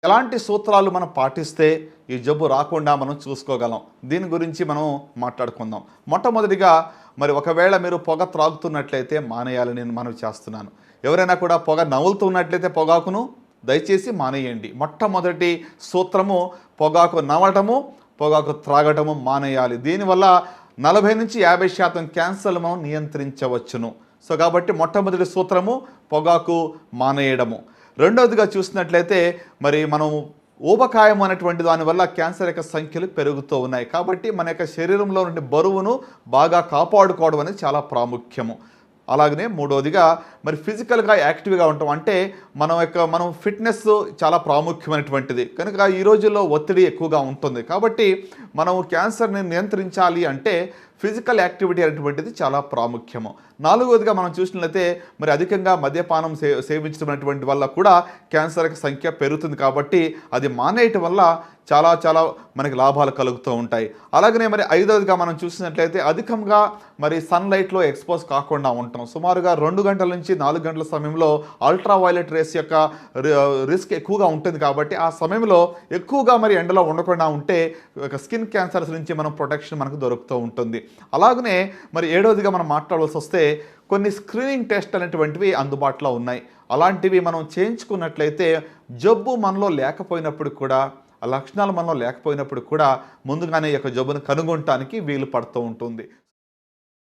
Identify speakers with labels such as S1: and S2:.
S1: ఎలాంటి సూత్రాలు మనం పాటిస్తే ఈ జబ్బు రాకుండా మనం చూసుకోగలం? దీని గురించి మనం మాట్లాడుకుందాం. మొట్టమొదటిగా మరి ఒకవేళ మీరు పొగ త్రాగుతున్నట్లయితే మానేయాలని నేను మనవి చేస్తున్నాను. ఎవరైనా కూడా పొగ నములుతున్నట్లయితే పొగాకును దయచేసి మానేయండి. మొట్టమొదటి సూత్రము పొగాకు నమలటము, పొగాకు త్రాగటము మానేయాలి. దీనివల్ల 40-50% క్యాన్సర్లు మనం నియంత్రించవచ్చును. సో కాబట్టి మొట్టమొదటి సూత్రము పొగాకు మానేయడము. రెండవదిగా చూసినట్లయితే మరి మనం ఊబకాయం అనేటువంటి దానివల్ల క్యాన్సర్ యొక్క సంఖ్యలు పెరుగుతూ ఉన్నాయి. కాబట్టి మన యొక్క శరీరంలో నుండి బరువును బాగా కాపాడుకోవడం అనేది చాలా ప్రాముఖ్యము. అలాగనే మూడవదిగా మరి ఫిజికల్గా యాక్టివ్గా ఉంటాం. అంటే మనం ఫిట్నెస్ చాలా ప్రాముఖ్యమైనటువంటిది కనుక ఈ రోజుల్లో ఒత్తిడి ఎక్కువగా ఉంటుంది. కాబట్టి మనం క్యాన్సర్ని నియంత్రించాలి అంటే ఫిజికల్ యాక్టివిటీ అనేటువంటిది చాలా ప్రాముఖ్యము. నాలుగవదిగా మనం చూసినట్లయితే మరి అధికంగా మద్యపానం సేవించడం వల్ల కూడా క్యాన్సర్ యొక్క సంఖ్య పెరుగుతుంది. కాబట్టి అది మానేయటం వల్ల చాలా చాలా మనకి లాభాలు కలుగుతూ ఉంటాయి. అలాగనే మరి ఐదవదిగా మనం చూసినట్లయితే అధికంగా మరి సన్లైట్లో ఎక్స్పోజ్ కాకుండా ఉంటాం. సుమారుగా 2 గంటల నుంచి 4 గంటల సమయంలో అల్ట్రా వైలెట్ రేస్ యొక్క రిస్క్ ఎక్కువగా ఉంటుంది. కాబట్టి ఆ సమయంలో ఎక్కువగా మరి ఎండలో ఉండకుండా ఉంటే స్కిన్ క్యాన్సర్స్ నుంచి మనం ప్రొటెక్షన్ మనకు దొరుకుతూ ఉంటుంది. అలాగనే మరి ఏడవదిగా మనం మాట్లాడవలసి వస్తే కొన్ని స్క్రీనింగ్ టెస్ట్ అనేటువంటివి అందుబాటులో ఉన్నాయి. అలాంటివి మనం చేయించుకున్నట్లయితే జబ్బు మనలో లేకపోయినప్పుడు కూడా ఆ లక్షణాలు మనలో లేకపోయినప్పుడు కూడా ముందుగానే ఈ యొక్క జబ్బును కనుగొనటానికి వీలు పడుతూ ఉంటుంది.